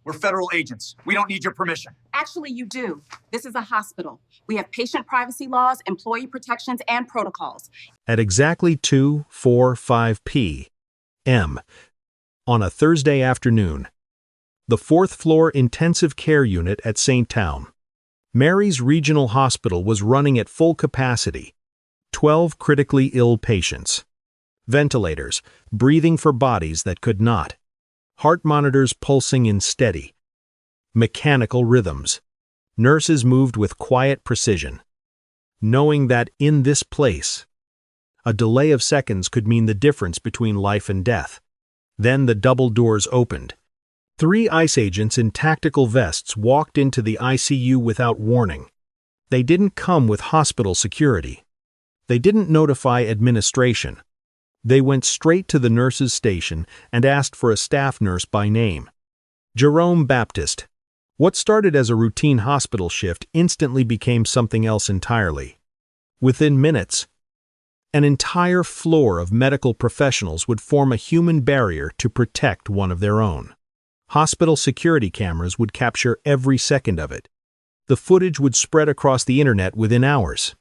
We're federal agents. We don't need your permission. Actually, you do. This is a hospital. We have patient privacy laws, employee protections, and protocols. At exactly 2:45 p.m. on a Thursday afternoon, the 4th floor intensive care unit at St. Town, Mary's Regional Hospital was running at full capacity. 12 critically ill patients. Ventilators, breathing for bodies that could not. Heart monitors pulsing in steady, mechanical rhythms. Nurses moved with quiet precision, knowing that in this place, a delay of seconds could mean the difference between life and death. Then the double doors opened. 3 ICE agents in tactical vests walked into the ICU without warning. They didn't come with hospital security. They didn't notify administration. They went straight to the nurse's station and asked for a staff nurse by name. Jerome Baptist. What started as a routine hospital shift instantly became something else entirely. Within minutes, an entire floor of medical professionals would form a human barrier to protect one of their own. Hospital security cameras would capture every second of it. The footage would spread across the internet within hours.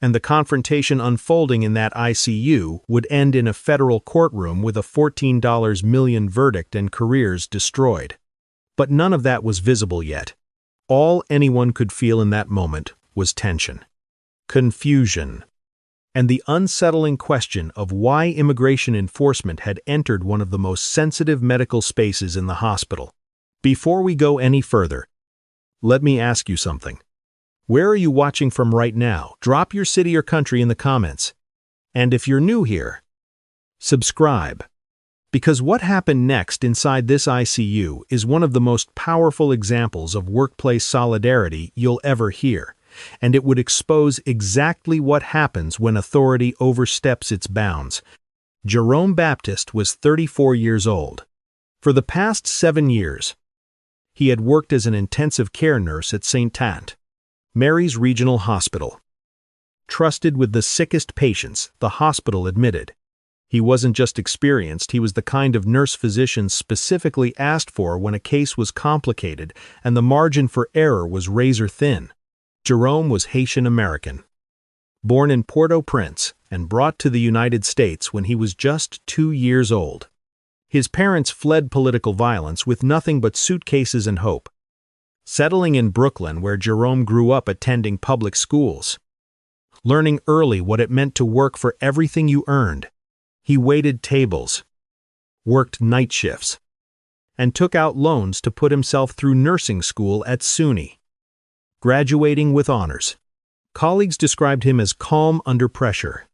And the confrontation unfolding in that ICU would end in a federal courtroom with a $14 million verdict and careers destroyed. But none of that was visible yet. All anyone could feel in that moment was tension, confusion, and the unsettling question of why immigration enforcement had entered one of the most sensitive medical spaces in the hospital. Before we go any further, let me ask you something. Where are you watching from right now? Drop your city or country in the comments. And if you're new here, subscribe. Because what happened next inside this ICU is one of the most powerful examples of workplace solidarity you'll ever hear, and it would expose exactly what happens when authority oversteps its bounds. Jerome Baptist was 34 years old. For the past 7 years, he had worked as an intensive care nurse at St. Tant, Mary's Regional Hospital. Trusted with the sickest patients, the hospital admitted. He wasn't just experienced, he was the kind of nurse physicians specifically asked for when a case was complicated and the margin for error was razor thin. Jerome was Haitian American. Born in Port-au-Prince and brought to the United States when he was just 2 years old. His parents fled political violence with nothing but suitcases and hope. Settling in Brooklyn, where Jerome grew up attending public schools. Learning early what it meant to work for everything you earned. He waited tables, worked night shifts, and took out loans to put himself through nursing school at SUNY. Graduating with honors. Colleagues described him as calm under pressure.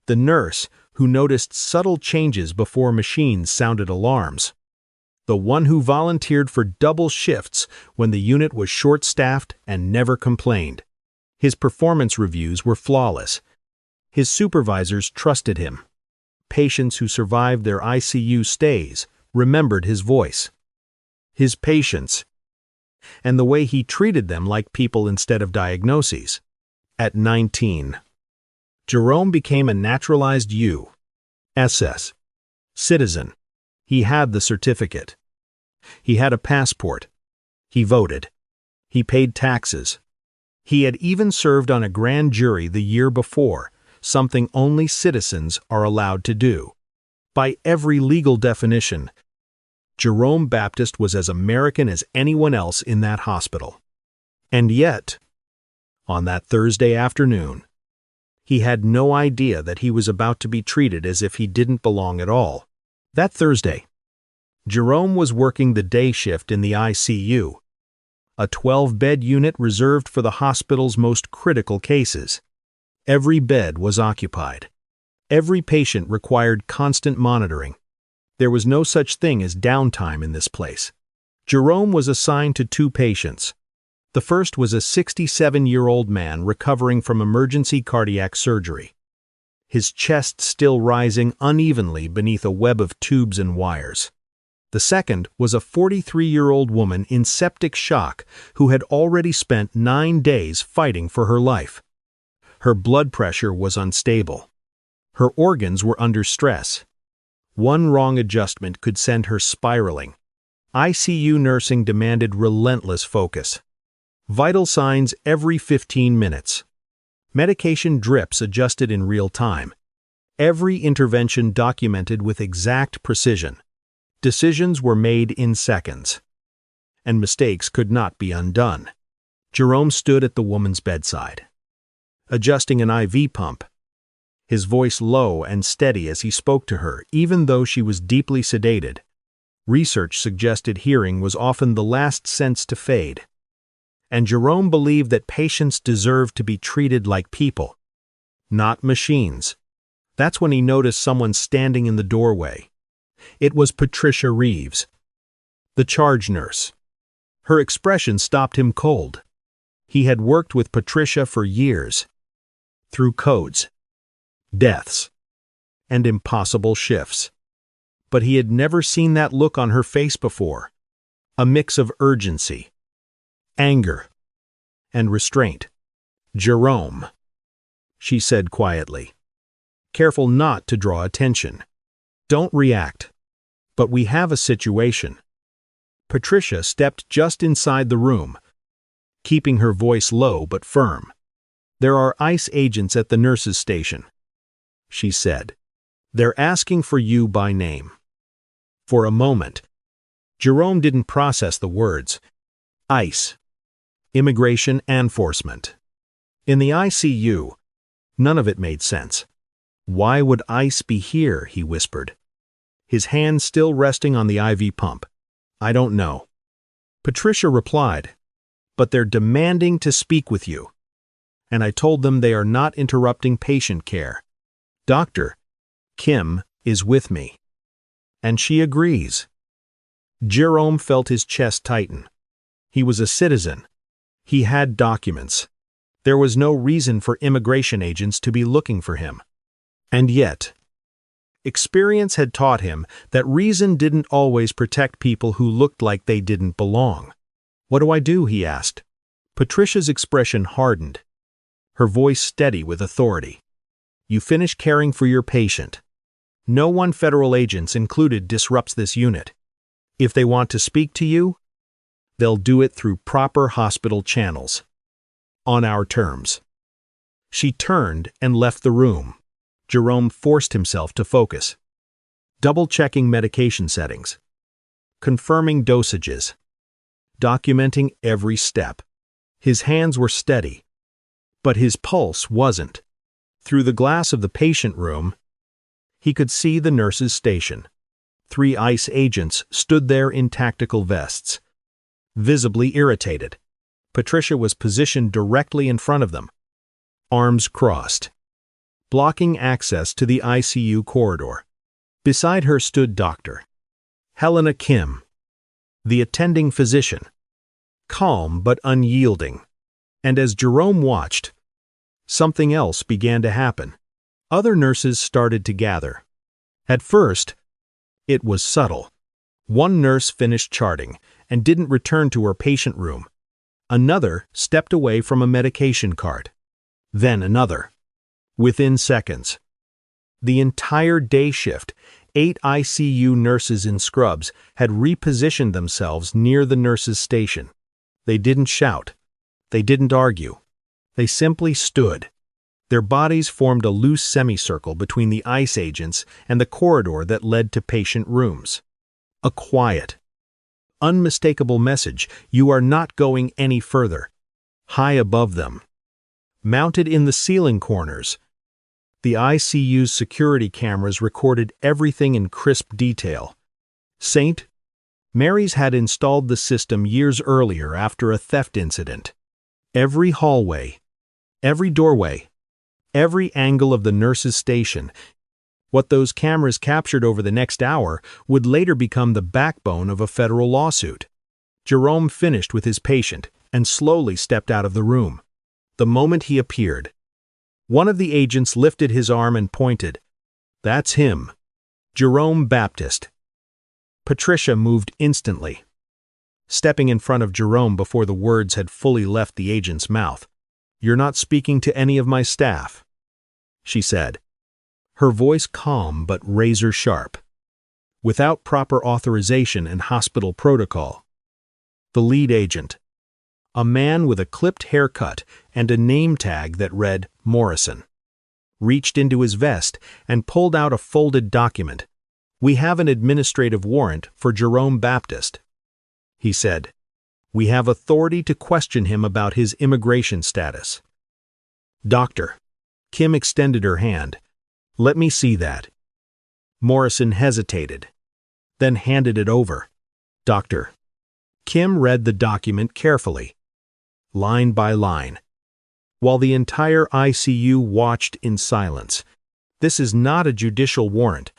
The nurse who noticed subtle changes before machines sounded alarms. The one who volunteered for double shifts when the unit was short-staffed and never complained. His performance reviews were flawless. His supervisors trusted him. Patients who survived their ICU stays remembered his voice, his patience, and the way he treated them like people instead of diagnoses. At 19, Jerome became a naturalized U.S. citizen. He had the certificate. He had a passport. He voted. He paid taxes. He had even served on a grand jury the year before, something only citizens are allowed to do. By every legal definition, Jerome Baptist was as American as anyone else in that hospital. And yet, on that Thursday afternoon, he had no idea that he was about to be treated as if he didn't belong at all. That Thursday, Jerome was working the day shift in the ICU, a 12-bed unit reserved for the hospital's most critical cases. Every bed was occupied. Every patient required constant monitoring. There was no such thing as downtime in this place. Jerome was assigned to 2 patients. The first was a 67-year-old man recovering from emergency cardiac surgery, his chest still rising unevenly beneath a web of tubes and wires. The second was a 43-year-old woman in septic shock who had already spent 9 days fighting for her life. Her blood pressure was unstable. Her organs were under stress. One wrong adjustment could send her spiraling. ICU nursing demanded relentless focus. Vital signs every 15 minutes. Medication drips adjusted in real time. Every intervention documented with exact precision. Decisions were made in seconds. And mistakes could not be undone. Jerome stood at the woman's bedside, adjusting an IV pump, his voice low and steady as he spoke to her, even though she was deeply sedated. Research suggested hearing was often the last sense to fade. And Jerome believed that patients deserved to be treated like people, not machines. That's when he noticed someone standing in the doorway. It was Patricia Reeves, the charge nurse. Her expression stopped him cold. He had worked with Patricia for years, through codes, deaths, and impossible shifts. But he had never seen that look on her face before, a mix of urgency, anger, and restraint. "Jerome," she said quietly, careful not to draw attention. "Don't react, but we have a situation." Patricia stepped just inside the room, keeping her voice low but firm. "There are ICE agents at the nurses' station," she said. "They're asking for you by name." For a moment, Jerome didn't process the words. ICE. Immigration Enforcement. In the ICU, none of it made sense. "Why would ICE be here?" he whispered, his hand still resting on the IV pump. "I don't know." Patricia replied, "But they're demanding to speak with you. And I told them they are not interrupting patient care. Dr. Kim is with me. And she agrees." Jerome felt his chest tighten. He was a citizen. He had documents. There was no reason for immigration agents to be looking for him. And yet, experience had taught him that reason didn't always protect people who looked like they didn't belong. "What do I do?" he asked. Patricia's expression hardened, her voice steady with authority. "You finish caring for your patient. No one federal agents included disrupts this unit. If they want to speak to you, they'll do it through proper hospital channels. On our terms." She turned and left the room. Jerome forced himself to focus, double-checking medication settings, confirming dosages, documenting every step. His hands were steady, but his pulse wasn't. Through the glass of the patient room, he could see the nurses' station. 3 ICE agents stood there in tactical vests, visibly irritated. Patricia was positioned directly in front of them, arms crossed, blocking access to the ICU corridor. Beside her stood Dr. Helena Kim, the attending physician, calm but unyielding. And as Jerome watched, something else began to happen. Other nurses started to gather. At first, it was subtle. One nurse finished charting and didn't return to her patient room. Another stepped away from a medication cart. Then another. Within seconds, the entire day shift, 8 ICU nurses in scrubs had repositioned themselves near the nurses' station. They didn't shout. They didn't argue. They simply stood. Their bodies formed a loose semicircle between the ICE agents and the corridor that led to patient rooms. A quiet, unmistakable message: you are not going any further. High above them, mounted in the ceiling corners, the ICU's security cameras recorded everything in crisp detail. St. Mary's had installed the system years earlier after a theft incident. Every hallway, every doorway, every angle of the nurses' station. What those cameras captured over the next hour would later become the backbone of a federal lawsuit. Jerome finished with his patient and slowly stepped out of the room. The moment he appeared, one of the agents lifted his arm and pointed. "That's him, Jerome Baptist." Patricia moved instantly, stepping in front of Jerome before the words had fully left the agent's mouth. "You're not speaking to any of my staff," she said, her voice calm but razor-sharp. without proper authorization and hospital protocol. The lead agent, a man with a clipped haircut and a name tag that read Morrison, reached into his vest and pulled out a folded document. "We have an administrative warrant for Jerome Baptist," he said. "We have authority to question him about his immigration status." "Doctor," Kim extended her hand. "Let me see that." Morrison hesitated, then handed it over. "Doctor." Kim read the document carefully, line by line, while the entire ICU watched in silence. "This is not a judicial warrant,"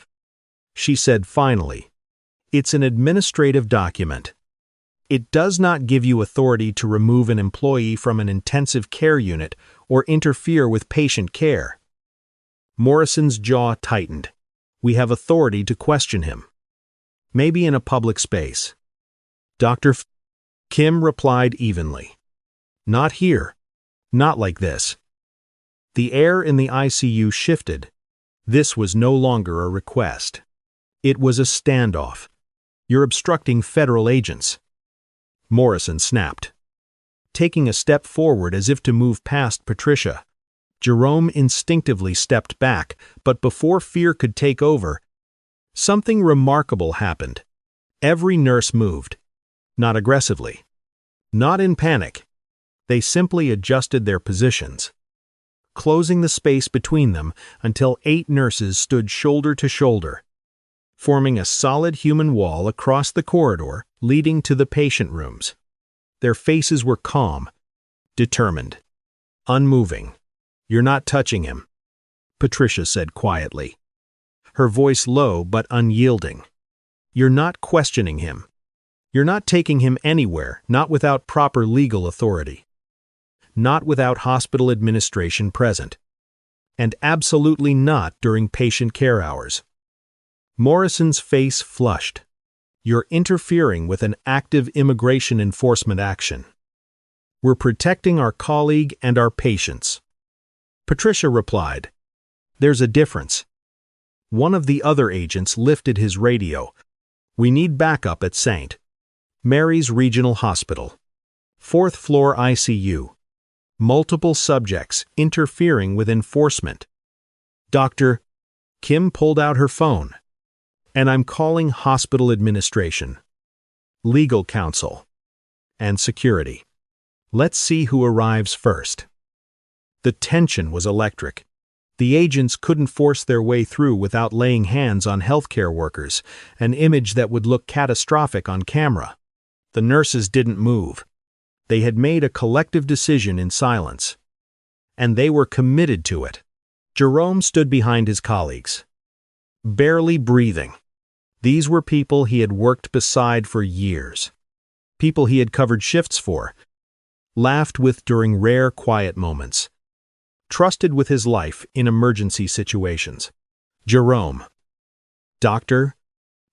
she said finally. "It's an administrative document. It does not give you authority to remove an employee from an intensive care unit or interfere with patient care." Morrison's jaw tightened. "We have authority to question him. Maybe in a public space." "Dr. Kim replied evenly. "Not here. Not like this." The air in the ICU shifted. This was no longer a request. It was a standoff. "You're obstructing federal agents." Morrison snapped, taking a step forward as if to move past Patricia. Jerome instinctively stepped back, but before fear could take over, something remarkable happened. Every nurse moved, not aggressively, not in panic. They simply adjusted their positions, closing the space between them until 8 nurses stood shoulder to shoulder, forming a solid human wall across the corridor leading to the patient rooms. Their faces were calm, determined, unmoving. "You're not touching him," Patricia said quietly, her voice low but unyielding. "You're not questioning him. You're not taking him anywhere, not without proper legal authority. Not without hospital administration present. And absolutely not during patient care hours." Morrison's face flushed. "You're interfering with an active immigration enforcement action. We're protecting our colleague and our patients." Patricia replied, "There's a difference." One of the other agents lifted his radio. "We need backup at St. Mary's Regional Hospital. 4th floor ICU. Multiple subjects interfering with enforcement." "Dr." Kim pulled out her phone. "And I'm calling hospital administration, legal counsel, and security. Let's see who arrives first." The tension was electric. The agents couldn't force their way through without laying hands on healthcare workers, an image that would look catastrophic on camera. The nurses didn't move. They had made a collective decision in silence, and they were committed to it. Jerome stood behind his colleagues, barely breathing. These were people he had worked beside for years, people he had covered shifts for, laughed with during rare quiet moments, trusted with his life in emergency situations. "Jerome." "Doctor,"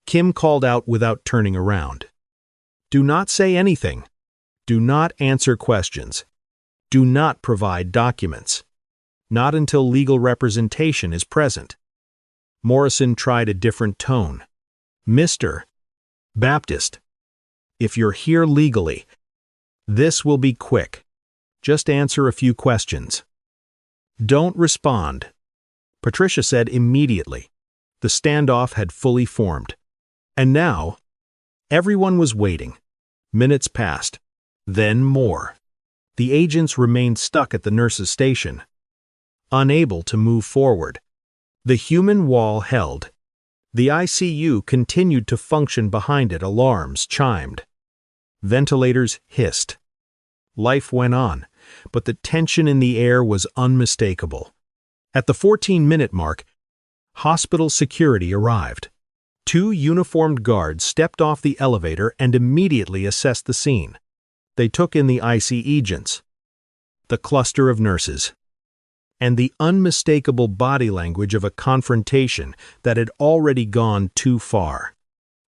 Kim called out without turning around. "Do not say anything. Do not answer questions. Do not provide documents. Not until legal representation is present." Morrison tried a different tone. "Mr. Baptist, if you're here legally, this will be quick. Just answer a few questions. Don't respond." Patricia said immediately. The standoff had fully formed. And now, everyone was waiting. Minutes passed. Then more. The agents remained stuck at the nurse's station, unable to move forward. The human wall held. The ICU continued to function behind it. Alarms chimed. Ventilators hissed. Life went on, but the tension in the air was unmistakable. At the 14-minute mark, hospital security arrived. 2 uniformed guards stepped off the elevator and immediately assessed the scene. They took in the IC agents, the cluster of nurses, and the unmistakable body language of a confrontation that had already gone too far.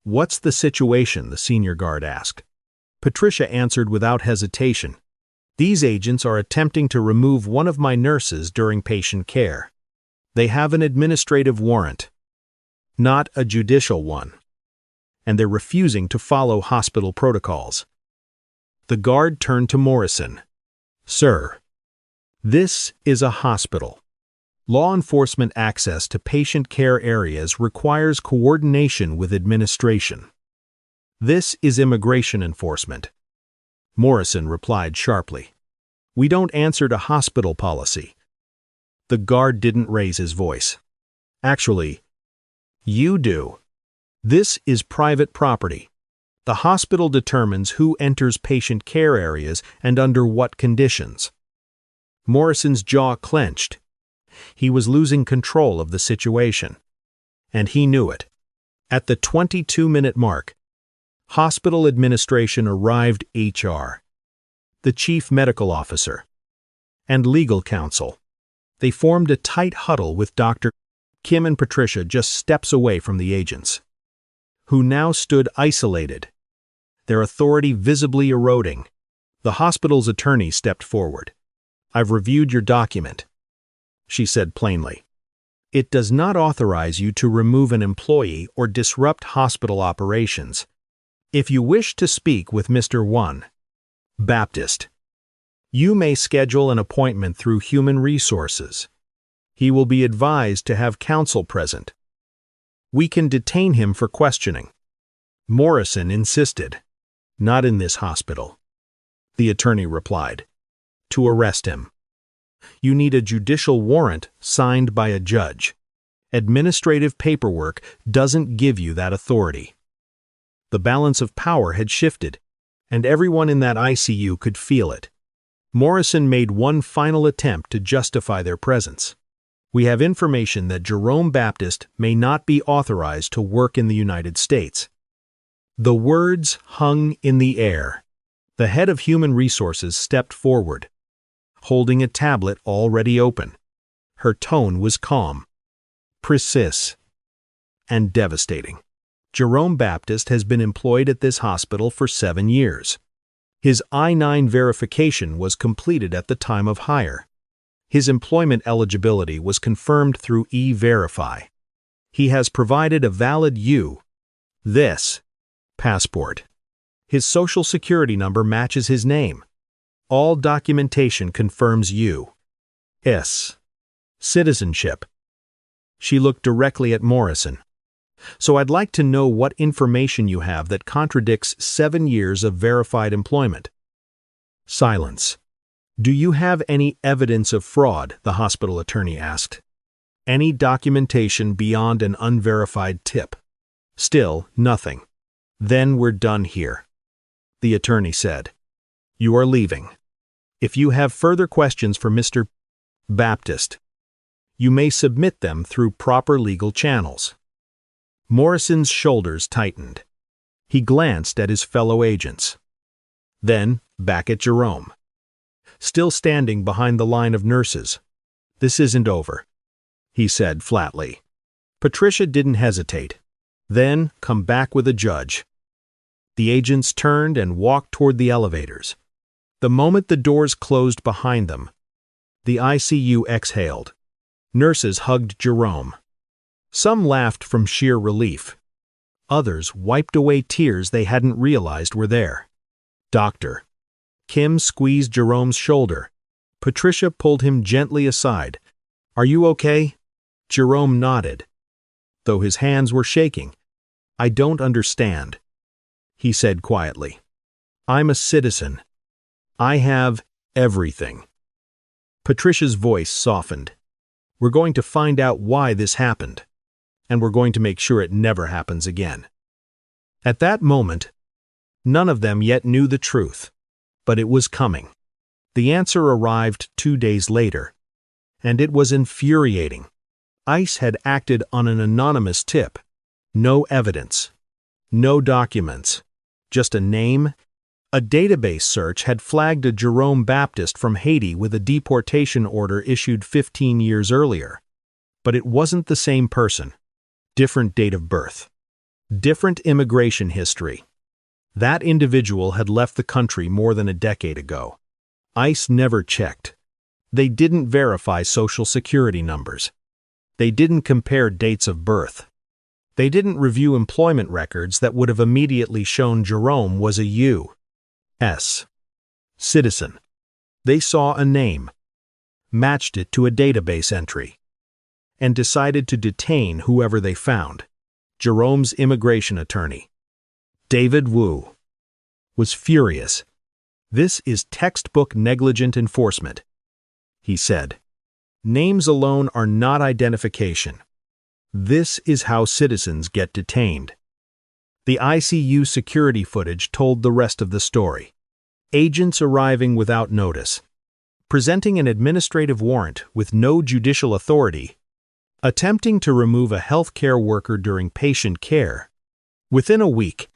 "What's the situation?" the senior guard asked. Patricia answered without hesitation. "These agents are attempting to remove one of my nurses during patient care. They have an administrative warrant, not a judicial one." and they're refusing to follow hospital protocols. The guard turned to Morrison. "Sir, this is a hospital. Law enforcement access to patient care areas requires coordination with administration. This is immigration enforcement." Morrison replied sharply. "We don't answer to hospital policy." The guard didn't raise his voice. "Actually, you do. This is private property. The hospital determines who enters patient care areas and under what conditions." Morrison's jaw clenched. He was losing control of the situation, and he knew it. At the 22-minute mark, hospital administration arrived, HR, the chief medical officer, and legal counsel. They formed a tight huddle with Dr. Kim and Patricia just steps away from the agents, who now stood isolated, their authority visibly eroding. The hospital's attorney stepped forward. "I've reviewed your document," she said plainly. "It does not authorize you to remove an employee or disrupt hospital operations. If you wish to speak with Mr. 1. Baptist, you may schedule an appointment through Human Resources. He will be advised to have counsel present. We can detain him for questioning." Morrison insisted. "Not in this hospital," the attorney replied. "To arrest him, you need a judicial warrant signed by a judge. Administrative paperwork doesn't give you that authority." The balance of power had shifted, and everyone in that ICU could feel it. Morrison made one final attempt to justify their presence. "We have information that Jerome Baptist may not be authorized to work in the United States." The words hung in the air. The head of Human Resources stepped forward, holding a tablet already open. Her tone was calm, precise, and devastating. "Jerome Baptist has been employed at this hospital for 7 years. His I-9 verification was completed at the time of hire. His employment eligibility was confirmed through E-Verify. He has provided a valid U.S. passport. His social security number matches his name. All documentation confirms U.S. citizenship." She looked directly at Morrison. "So I'd like to know what information you have that contradicts 7 years of verified employment." Silence. "Do you have any evidence of fraud?" the hospital attorney asked. "Any documentation beyond an unverified tip?" Still nothing. "Then we're done here," the attorney said. "You are leaving. If you have further questions for Mr. Baptist, you may submit them through proper legal channels." Morrison's shoulders tightened. He glanced at his fellow agents. Then back at Jerome, still standing behind the line of nurses. "This isn't over," he said flatly. Patricia didn't hesitate. "Then come back with a judge." The agents turned and walked toward the elevators. The moment the doors closed behind them, the ICU exhaled. Nurses hugged Jerome. Some laughed from sheer relief. Others wiped away tears they hadn't realized were there. "Doctor." Kim squeezed Jerome's shoulder. Patricia pulled him gently aside. "Are you okay?" Jerome nodded, though his hands were shaking. "I don't understand," he said quietly. "I'm a citizen. I have everything." Patricia's voice softened. "We're going to find out why this happened, and we're going to make sure it never happens again." At that moment, none of them yet knew the truth, but it was coming. The answer arrived 2 days later, and it was infuriating. ICE had acted on an anonymous tip. No evidence, no documents, just a name. A database search had flagged a Jerome Baptist from Haiti with a deportation order issued 15 years earlier. But it wasn't the same person. Different date of birth. Different immigration history. That individual had left the country more than a decade ago. ICE never checked. They didn't verify social security numbers. They didn't compare dates of birth. They didn't review employment records that would have immediately shown Jerome was a U.S. citizen. They saw a name, matched it to a database entry, and decided to detain whoever they found. Jerome's immigration attorney, David Wu, was furious. "This is textbook negligent enforcement," he said. "Names alone are not identification. This is how citizens get detained." The ICU security footage told the rest of the story. Agents arriving without notice, presenting an administrative warrant with no judicial authority, attempting to remove a healthcare worker during patient care. Within a week,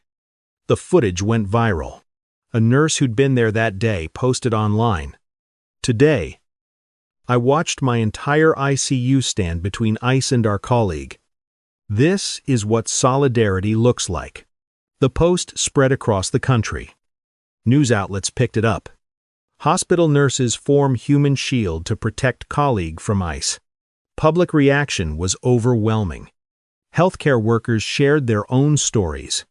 the footage went viral. A nurse who'd been there that day posted online, "Today, I watched my entire ICU stand between ICE and our colleague. This is what solidarity looks like." The post spread across the country. News outlets picked it up. Hospital nurses form human shield to protect colleague from ICE. Public reaction was overwhelming. Healthcare workers shared their own stories.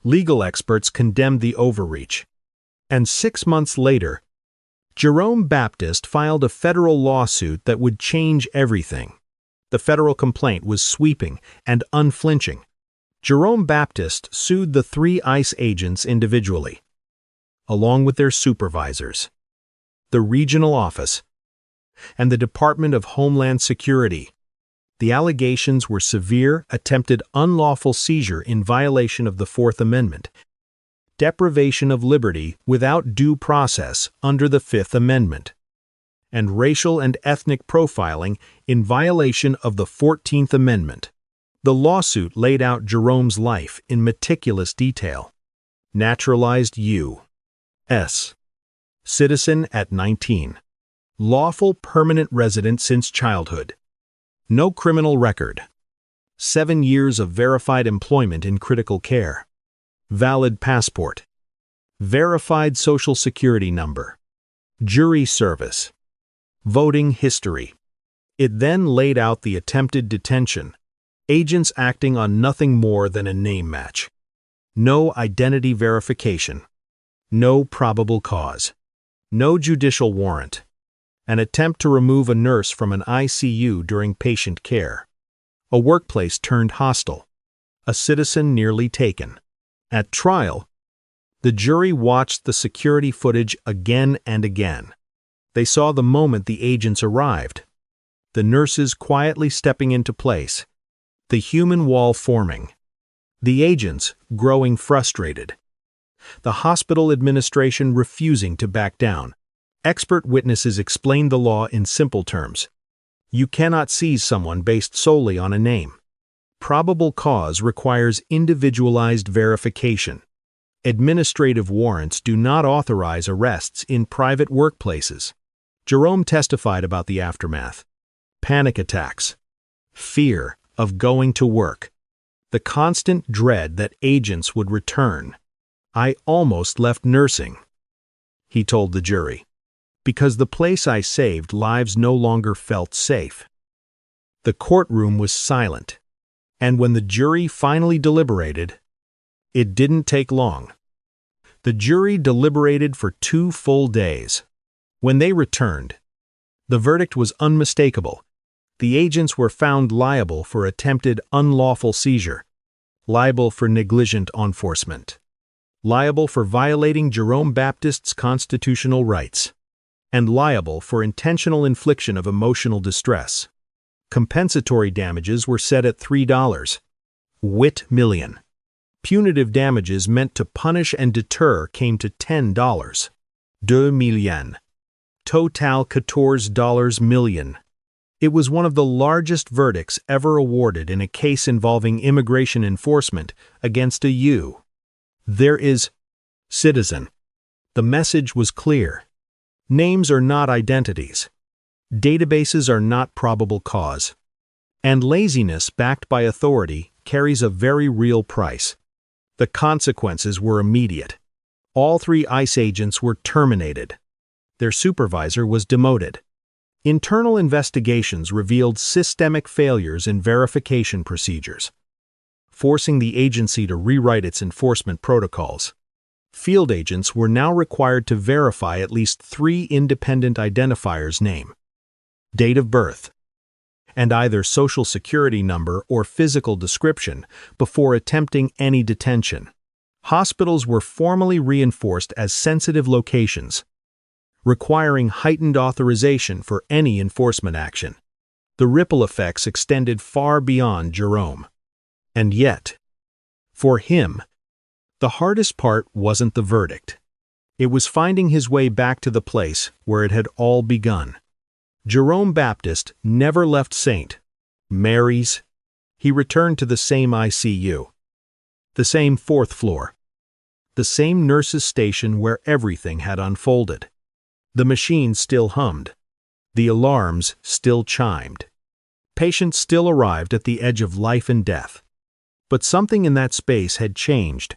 Legal experts condemned the overreach. And 6 months later, Jerome Baptist filed a federal lawsuit that would change everything. The federal complaint was sweeping and unflinching. Jerome Baptist sued the 3 ICE agents individually, along with their supervisors, the regional office, and the Department of Homeland Security. The allegations were severe attempted unlawful seizure in violation of the Fourth Amendment, deprivation of liberty without due process under the Fifth Amendment, and racial and ethnic profiling in violation of the 14th Amendment. The lawsuit laid out Jerome's life in meticulous detail. Naturalized U.S. citizen at 19. Lawful permanent resident since childhood. No criminal record. 7 years of verified employment in critical care. Valid passport. Verified social security number. Jury service. Voting history. It then laid out the attempted detention. Agents acting on nothing more than a name match. No identity verification. No probable cause. No judicial warrant. An attempt to remove a nurse from an ICU during patient care. A workplace turned hostile. A citizen nearly taken. At trial, the jury watched the security footage again and again. They saw the moment the agents arrived. The nurses quietly stepping into place. The human wall forming. The agents growing frustrated. The hospital administration refusing to back down. Expert witnesses explained the law in simple terms. You cannot seize someone based solely on a name. Probable cause requires individualized verification. Administrative warrants do not authorize arrests in private workplaces. Jerome testified about the aftermath. Panic attacks. Fear of going to work. The constant dread that agents would return. "I almost left nursing," he told the jury, "because the place I saved lives no longer felt safe." The courtroom was silent, and when the jury finally deliberated, it didn't take long. The jury deliberated for 2 full days. When they returned, the verdict was unmistakable. The agents were found liable for attempted unlawful seizure, liable for negligent enforcement, liable for violating Jerome Baptist's constitutional rights, and liable for intentional infliction of emotional distress. Compensatory damages were set at $3 million. Punitive damages meant to punish and deter came to $10 million. Total $14 million. It was one of the largest verdicts ever awarded in a case involving immigration enforcement against a U. There is citizen. The message was clear. Names are not identities. Databases are not probable cause. And laziness backed by authority carries a very real price. The consequences were immediate. All 3 ICE agents were terminated. Their supervisor was demoted. Internal investigations revealed systemic failures in verification procedures. forcing the agency to rewrite its enforcement protocols. Field agents were now required to verify at least 3 independent identifiers' name, date of birth, and either social security number or physical description before attempting any detention. Hospitals were formally reinforced as sensitive locations, requiring heightened authorization for any enforcement action. The ripple effects extended far beyond Jerome. And yet, for him, the hardest part wasn't the verdict. It was finding his way back to the place where it had all begun. Jerome Baptist never left St. Mary's. He returned to the same ICU, the same 4th floor, the same nurses' station where everything had unfolded. The machine still hummed. The alarms still chimed. Patients still arrived at the edge of life and death. But something in that space had changed.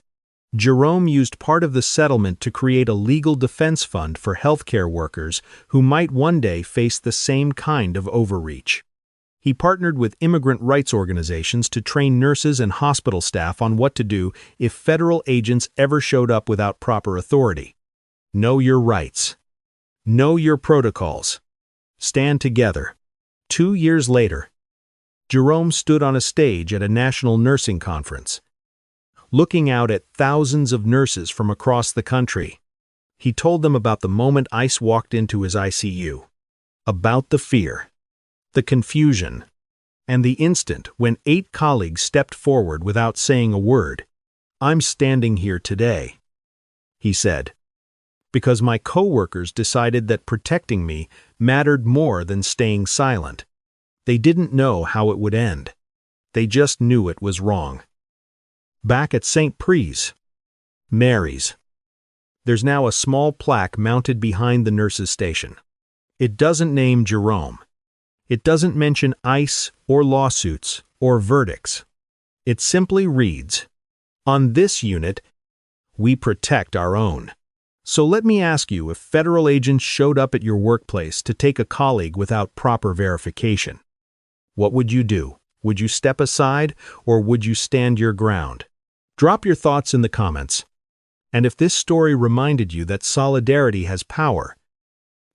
Jerome used part of the settlement to create a legal defense fund for healthcare workers who might one day face the same kind of overreach. He partnered with immigrant rights organizations to train nurses and hospital staff on what to do if federal agents ever showed up without proper authority. Know your rights. Know your protocols. Stand together. 2 years later, Jerome stood on a stage at a national nursing conference. Looking out at thousands of nurses from across the country, he told them about the moment ICE walked into his ICU, about the fear, the confusion, and the instant when 8 colleagues stepped forward without saying a word. "I'm standing here today," he said, "because my coworkers decided that protecting me mattered more than staying silent. They didn't know how it would end. They just knew it was wrong." Back at St. Mary's, there's now a small plaque mounted behind the nurses' station. It doesn't name Jerome. It doesn't mention ICE or lawsuits or verdicts. It simply reads, "On this unit, we protect our own." So let me ask you, if federal agents showed up at your workplace to take a colleague without proper verification, what would you do? Would you step aside, or would you stand your ground? Drop your thoughts in the comments. And if this story reminded you that solidarity has power,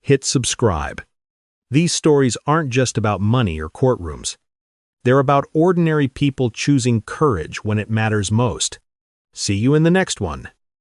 hit subscribe. These stories aren't just about money or courtrooms. They're about ordinary people choosing courage when it matters most. See you in the next one.